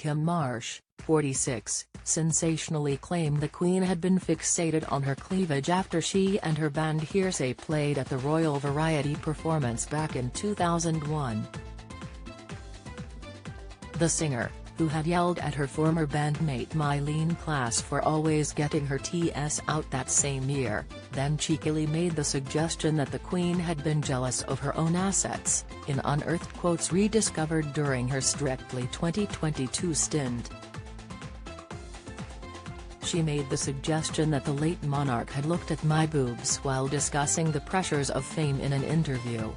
Kym Marsh, 46, sensationally claimed the Queen had been fixated on her cleavage after she and her band Hearsay played at the Royal Variety performance back in 2001. The singer, who had yelled at her former bandmate Mylene Klass for always getting her TS out that same year, then cheekily made the suggestion that the Queen had been jealous of her own assets, in unearthed quotes rediscovered during her Strictly 2022 stint. She made the suggestion that the late monarch had looked at my boobs while discussing the pressures of fame in an interview.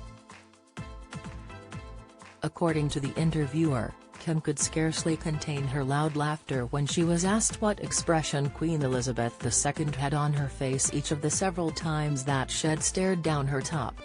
According to the interviewer, Kym could scarcely contain her loud laughter when she was asked what expression Queen Elizabeth II had on her face each of the several times that she'd stared down her top.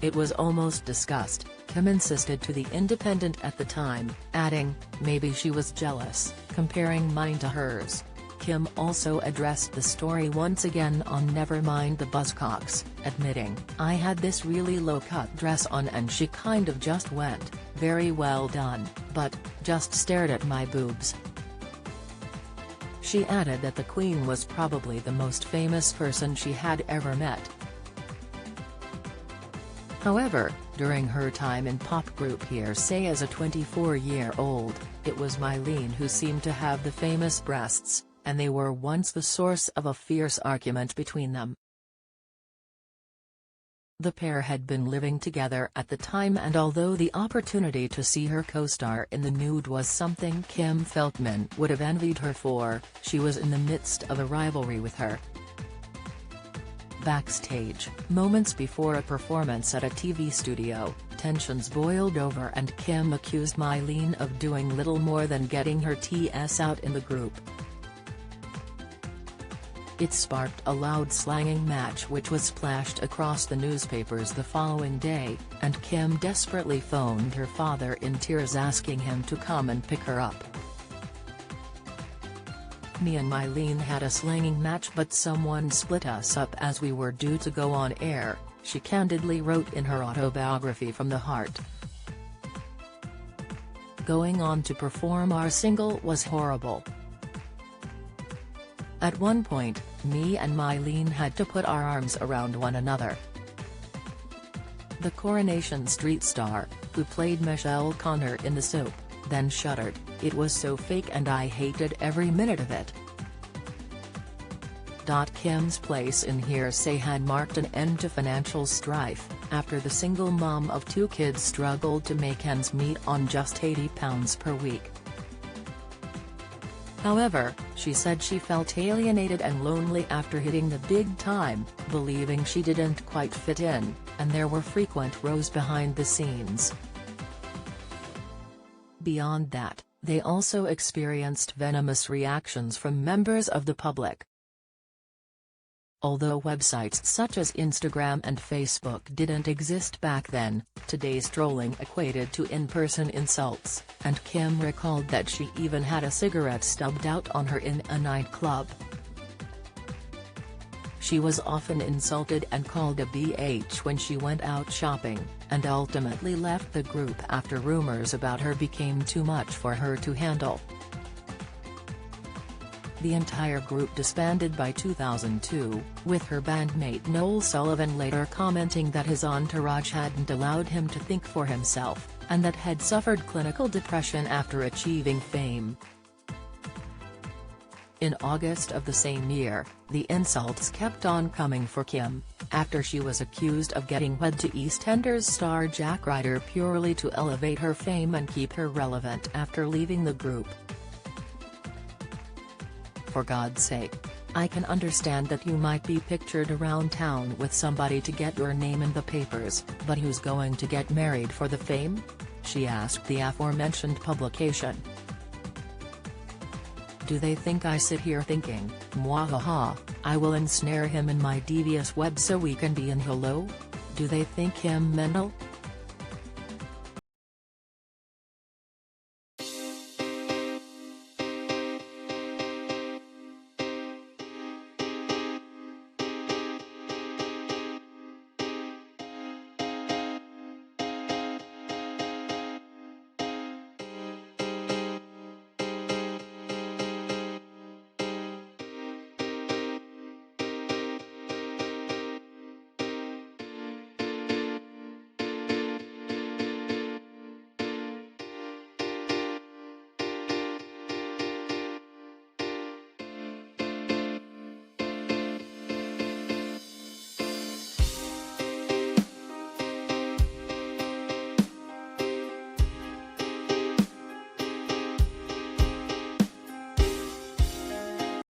"It was almost disgust," Kym insisted to The Independent at the time, adding, "Maybe she was jealous," comparing mine to hers. Kym also addressed the story once again on Never Mind the Buzzcocks, admitting, "I had this really low-cut dress on and she kind of just went, 'Very well done,' but, just stared at my boobs." She added that the Queen was probably the most famous person she had ever met. However, during her time in pop group Hearsay as a 24-year-old, it was Mylene who seemed to have the famous breasts, and they were once the source of a fierce argument between them. The pair had been living together at the time, and although the opportunity to see her co-star in the nude was something Kym felt men would have envied her for, she was in the midst of a rivalry with her. Backstage, moments before a performance at a TV studio, tensions boiled over and Kym accused Mylene of doing little more than getting her TS out in the group. It sparked a loud slanging match which was splashed across the newspapers the following day, and Kym desperately phoned her father in tears asking him to come and pick her up. "Me and Mylene had a slanging match, but someone split us up as we were due to go on air," she candidly wrote in her autobiography From the Heart. "Going on to perform our single was horrible. At one point, me and Mylene had to put our arms around one another." The Coronation Street star, who played Michelle Connor in the soap, then shuddered, "It was so fake and I hated every minute of it." Kym's place in Hearsay had marked an end to financial strife, after the single mom of two kids struggled to make ends meet on just £80 per week. However, she said she felt alienated and lonely after hitting the big time, believing she didn't quite fit in, and there were frequent rows behind the scenes. Beyond that, they also experienced venomous reactions from members of the public. Although websites such as Instagram and Facebook didn't exist back then, today's trolling equated to in-person insults, and Kym recalled that she even had a cigarette stubbed out on her in a nightclub. She was often insulted and called a BH when she went out shopping, and ultimately left the group after rumors about her became too much for her to handle. The entire group disbanded by 2002, with her bandmate Noel Sullivan later commenting that his entourage hadn't allowed him to think for himself, and that had suffered clinical depression after achieving fame. In August of the same year, the insults kept on coming for Kym, after she was accused of getting wed to EastEnders star Jack Ryder purely to elevate her fame and keep her relevant after leaving the group. "For God's sake. I can understand that you might be pictured around town with somebody to get your name in the papers, but who's going to get married for the fame?" she asked the aforementioned publication. "Do they think I sit here thinking, mwahaha, I will ensnare him in my devious web so we can be in hello? Do they think him mental?"